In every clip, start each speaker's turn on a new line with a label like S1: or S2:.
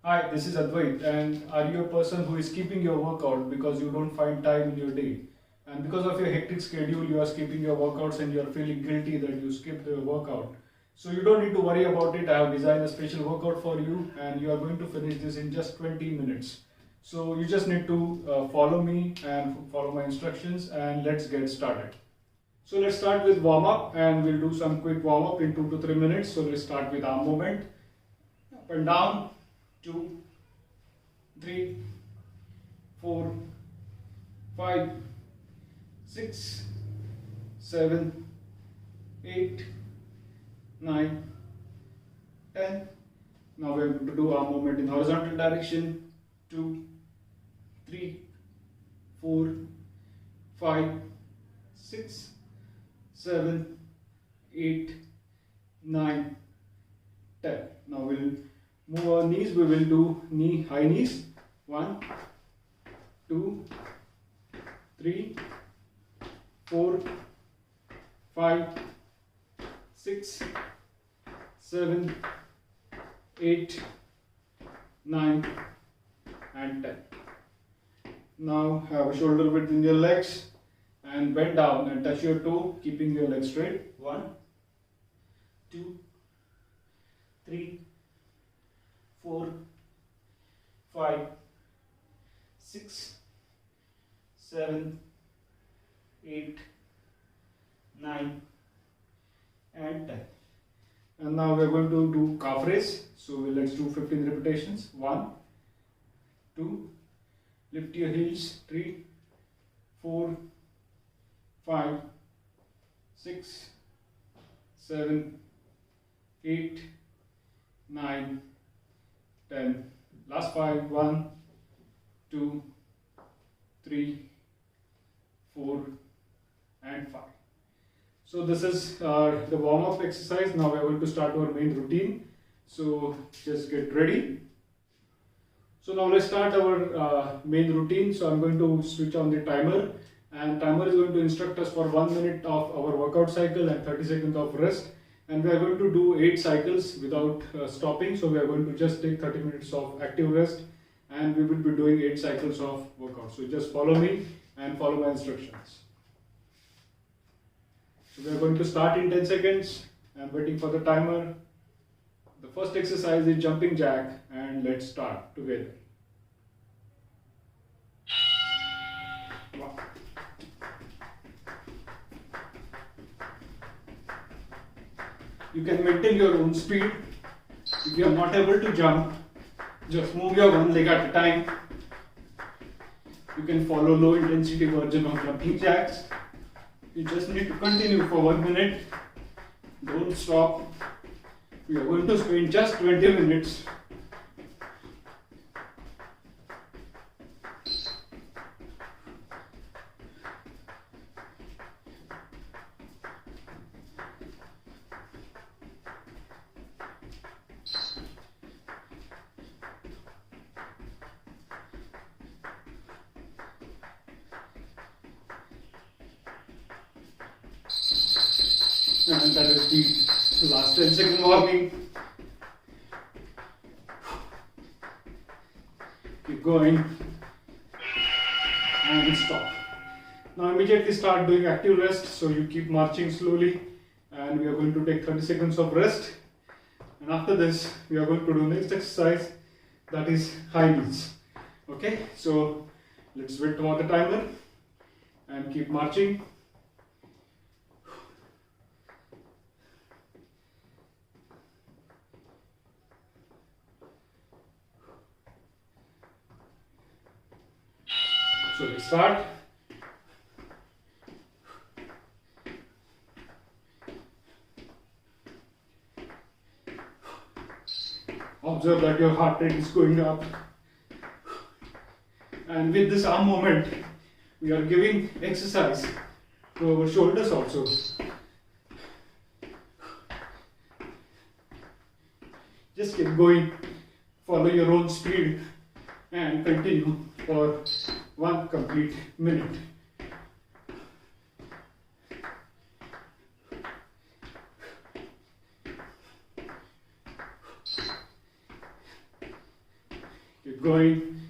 S1: Hi, this is Advait, and are you a person who is skipping your workout because you don't find time in your day? And because of your hectic schedule, you are skipping your workouts and you are feeling guilty that you skipped the workout. So you don't need to worry about it. I have designed a special workout for you, and you are going to finish this in just 20 minutes. So you just need to follow me and follow my instructions, and let's get started. So let's start with warm up, and we'll do some quick warm up in 2 to 3 minutes. So let's start with arm movement, up and down, 2, 3, 4, 5, 6, 7, 8, 9, 10. Now we are going to do our movement in horizontal direction. 2, 3, 4, 5, 6, 7, 8, 9, 10. Now we'll move our knees. We will do high knees. 1, 2, 3, 4, 5, 6, 7, 8, 9, and 10. Now have a shoulder width in your legs and bend down and touch your toe, keeping your legs straight. 1, 2, 3, 4, 5, 6, 7, 8, 9, and 10. And now we are going to do calf raise. So let's do 15 repetitions. 1, 2, lift your heels. 3, 4, 5, 6, 7, 8, 9, 10. Last 5. 1, 2, 3, 4, and 5. So this is the warm-up exercise. Now we are going to start our main routine. So just get ready. So now let's start our main routine. So I'm going to switch on the timer, and timer is going to instruct us for 1 minute of our workout cycle and 30 seconds of rest. And we are going to do 8 cycles without stopping. So we are going to just take 30 minutes of active rest, and we will be doing 8 cycles of workout. So just follow me and follow my instructions. So we are going to start in 10 seconds. I'm waiting for the timer. The first exercise is jumping jack, and let's start together. 1. You can maintain your own speed. If you are not able to jump, just move your one leg at a time. You can follow low intensity version of jumping jacks. You just need to continue for 1 minute. Don't stop. We are going to spend just 20 minutes. And that is the last 10-second warning. Keep going and stop. Now immediately start doing active rest. So you keep marching slowly, and we are going to take 30 seconds of rest. And after this, we are going to do next exercise, that is high knees. Okay, so let's wait for the timer and keep marching. So let's start. Observe that your heart rate is going up. And with this arm movement, we are giving exercise to our shoulders also. Just keep going, follow your own speed, and continue for 1 complete minute. Keep going.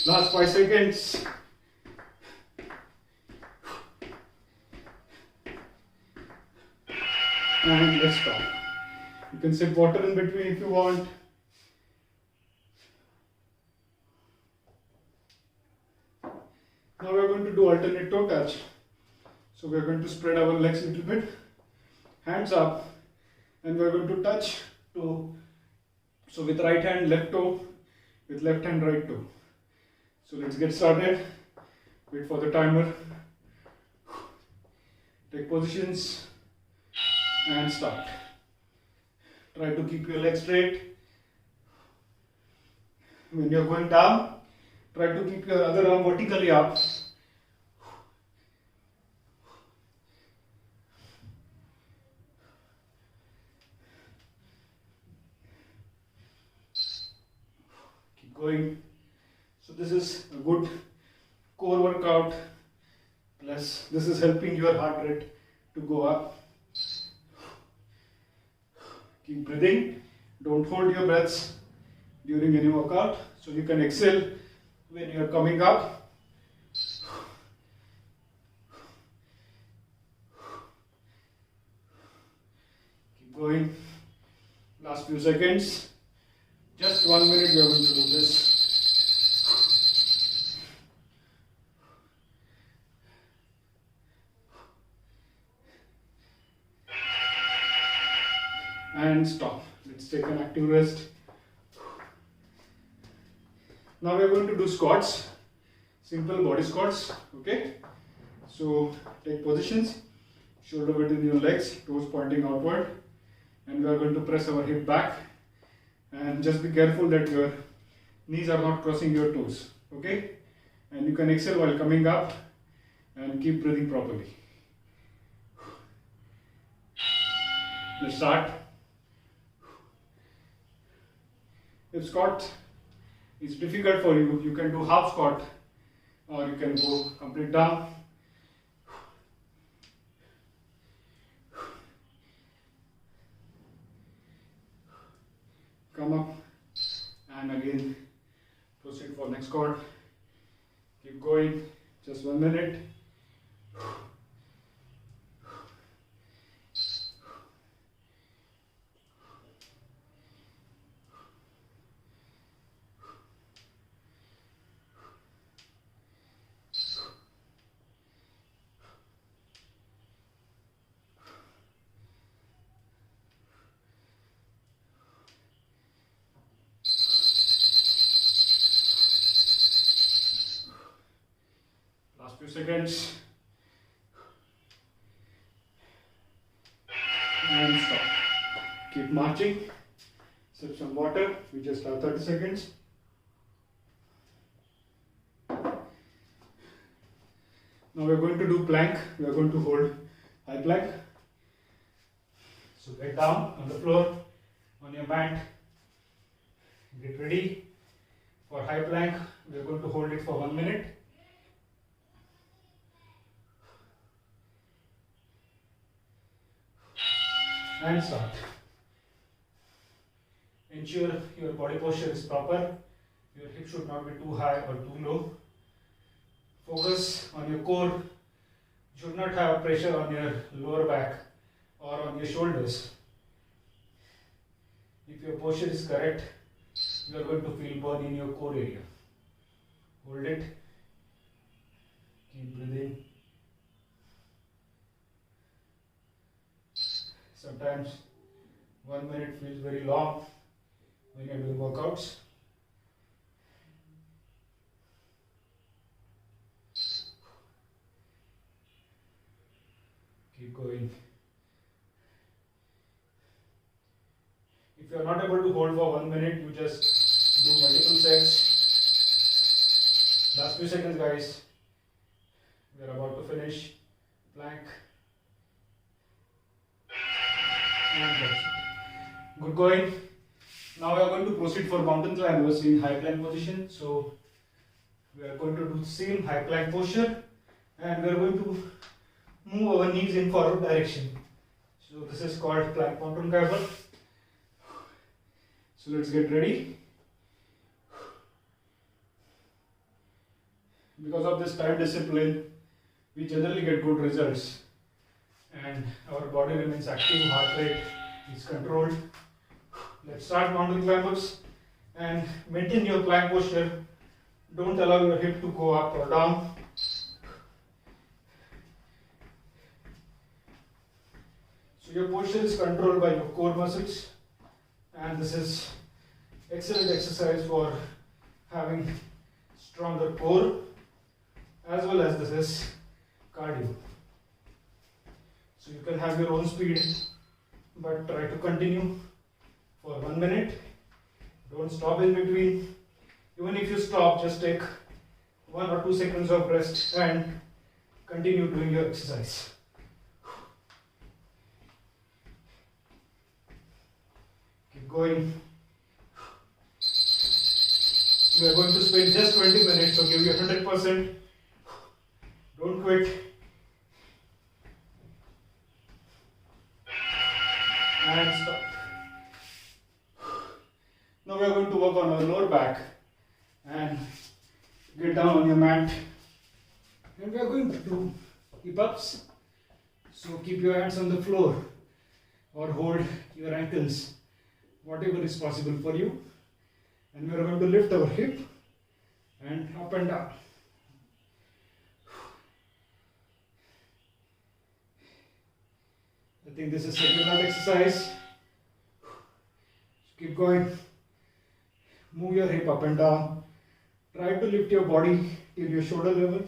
S1: Last 5 seconds. And let's stop. You can sip water in between if you want. Now we are going to do alternate toe touch. So we are going to spread our legs a little bit, hands up, and we are going to touch toe. So with right hand left toe, with left hand right toe. So let's get started. Wait for the timer. Take positions and start. Try to keep your legs straight. When you are going down, try to keep your other arm vertically up. Keep going. So this is a good core workout, plus this is helping your heart rate to go up. Keep breathing. Don't hold your breaths during any workout. So you can exhale when you are coming up. Keep going. Last few seconds. Just 1 minute we are going to do this. And stop. Let's take an active rest. Now we are going to do squats, simple body squats. Okay, so take positions, shoulder between your legs, toes pointing outward, and we are going to press our hip back, and just be careful that your knees are not crossing your toes. Okay, and you can exhale while coming up and keep breathing properly. Let's start. If squat is difficult for you, you can do half squat or you can go complete down. Come up and again proceed for next squat. Keep going, just 1 minute. Few seconds and stop. Keep marching. Sip some water. We just have 30 seconds. Now we are going to do plank. We are going to hold high plank. So get down on the floor on your mat. Get ready for high plank. We are going to hold it for 1 minute. And start. Ensure your body posture is proper. Your hip should not be too high or too low. Focus on your core. You should not have pressure on your lower back or on your shoulders. If your posture is correct, you are going to feel burn in your core area. Hold it. Keep breathing. Sometimes 1 minute feels very long when you are doing workouts. Keep going. If you are not able to hold for 1 minute, you just do multiple sets. Last few seconds, guys. We are about to finish. Plank. And that's it. Good going. Now we are going to proceed for mountain climbers in high plank position. So we are going to do same high plank posture, and we are going to move our knees in forward direction. So this is called plank mountain climber. So let's get ready. Because of this time discipline, we generally get good results and our body remains active, heart rate is controlled. Let's start mountain climbers and maintain your plank posture. Don't allow your hip to go up or down. So your posture is controlled by your core muscles, and this is excellent exercise for having stronger core, as well as this is cardio. So you can have your own speed, but try to continue for 1 minute. Don't stop in between. Even if you stop, just take 1 or 2 seconds of rest and continue doing your exercise. Keep going. We are going to spend just 20 minutes, so give you 100%. Don't quit. And stop. Now we are going to work on our lower back and get down on your mat. And we are going to do hip ups. So keep your hands on the floor or hold your ankles, whatever is possible for you. And we are going to lift our hip and up and down. I think this is a good exercise. Keep going. Move your hip up and down. Try to lift your body till your shoulder level.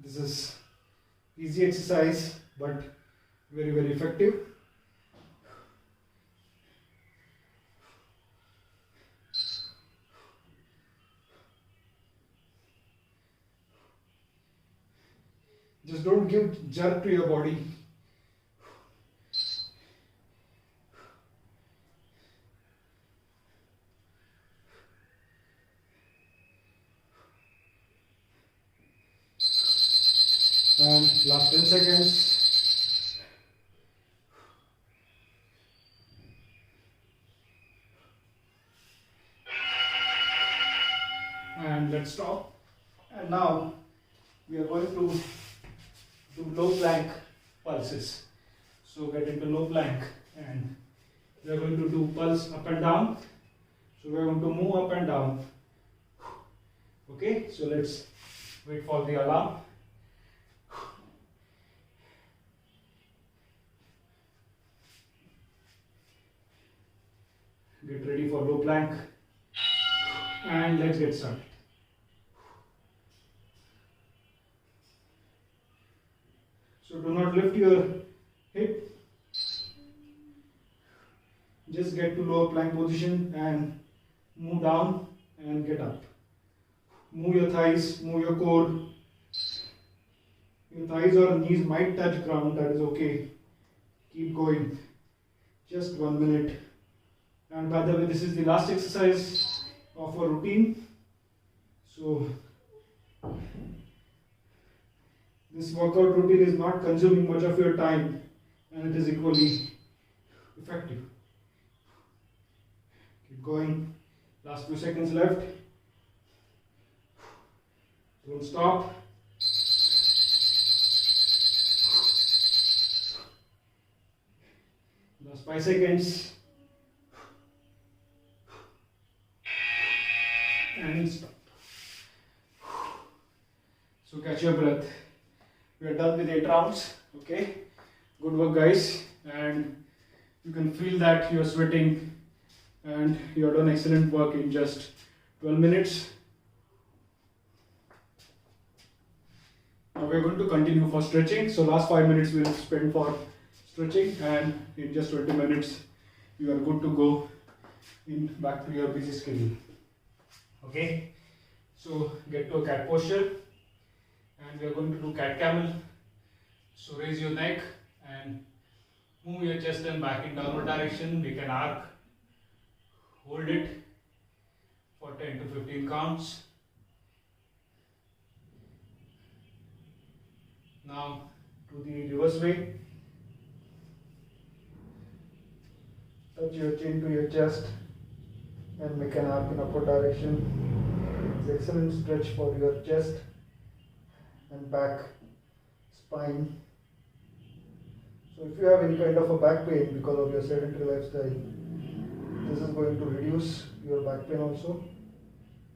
S1: This is easy exercise, but very, very effective. Just don't give jerk to your body. And last 10 seconds. And let's stop. And now we are going to do low plank pulses. So get into low plank and we are going to do pulse up and down. So we are going to move up and down. Okay, so let's wait for the alarm. Get ready for low plank and let's get started. So do not lift your hip, just get to lower plank position and move down and get up. Move your thighs, move your core. Your thighs or knees might touch ground, that is okay. Keep going, just 1 minute. And by the way, this is the last exercise of our routine. So this workout routine is not consuming much of your time and it is equally effective. Keep going. Last few seconds left. Don't stop. Last 5 seconds. And stop. So catch your breath. We are done with 8 rounds. Okay, good work guys, and you can feel that you are sweating and you have done excellent work in just 12 minutes. Now we are going to continue for stretching. So last 5 minutes we will spend for stretching, and in just 20 minutes you are good to go in back to your busy schedule. Okay, so get to a cat posture and we are going to do cat camel. So raise your neck and move your chest and back in downward direction. Make an arc hold it for 10 to 15 counts. Now do the reverse way. Touch your chin to your chest and make an arc in upward direction. It's excellent stretch for your chest and back, spine. So if you have any kind of a back pain because of your sedentary lifestyle, this is going to reduce your back pain also.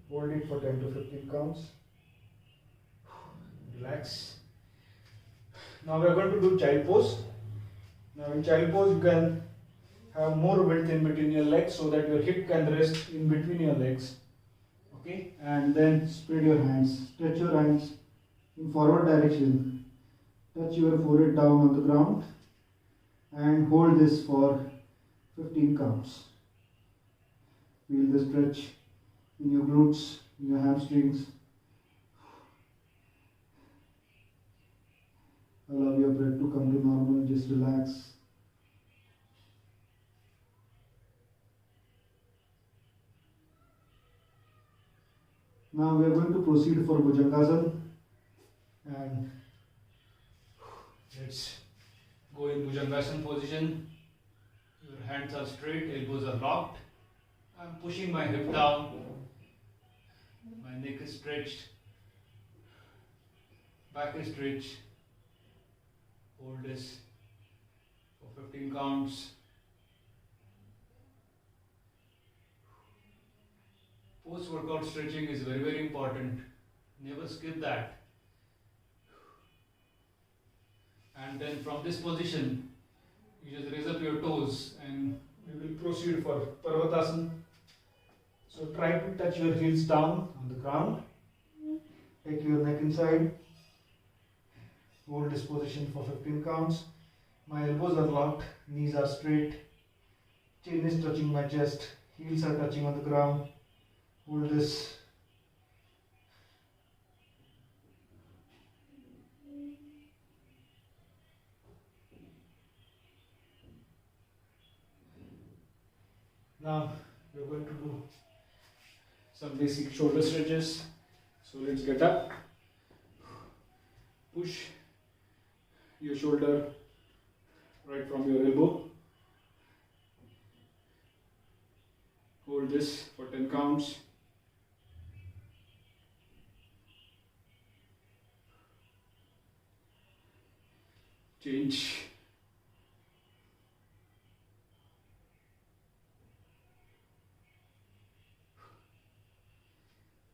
S1: Hold it for 10 to 15 counts. Relax. Now we are going to do child pose. Now in child pose you can have more width in between your legs so that your hip can rest in between your legs. Okay, and then spread your hands. Stretch your hands in forward direction. Touch your forehead down on the ground and hold this for 15 counts. Feel the stretch in your glutes, in your hamstrings. Allow your breath to come to normal, just relax. Now we are going to proceed for Bhujangasana, and let's go in Bhujangasana position. Your hands are straight, elbows are locked. I'm pushing my hip down, my neck is stretched, back is stretched. Hold this for 15 counts. Post-workout stretching is very, very important. Never skip that. And then from this position, you just raise up your toes and we will proceed for Parvatasana. So try to touch your heels down on the ground. Take your neck inside. Hold this position for 15 counts. My elbows are locked, knees are straight, chin is touching my chest, heels are touching on the ground. Hold this. Now we are going to do some basic shoulder stretches. So let's get up. Push your shoulder right from your elbow. Hold this for 10 counts. Change.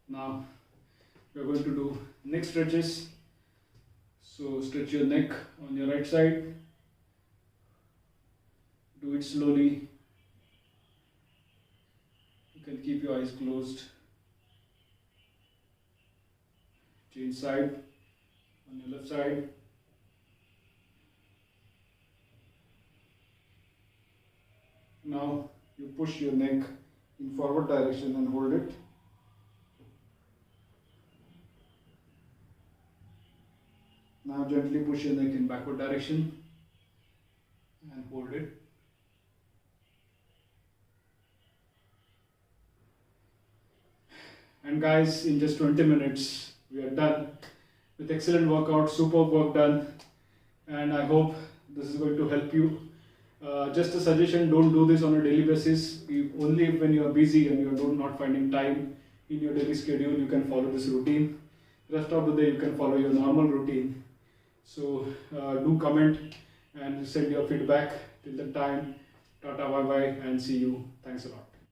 S1: Now we are going to do neck stretches. So stretch your neck on your right side. Do it slowly. You can keep your eyes closed. Change side on your left side. Now you push your neck in forward direction and hold it. Now gently push your neck in backward direction and hold it. And guys, in just 20 minutes we are done with excellent workout, superb work done, and I hope this is going to help you. Just a suggestion, don't do this on a daily basis. Only when you are busy and you are not finding time in your daily schedule, you can follow this routine. Rest of the day you can follow your normal routine. So do comment and send your feedback. Till the time, tata, bye bye, and see you. Thanks a lot.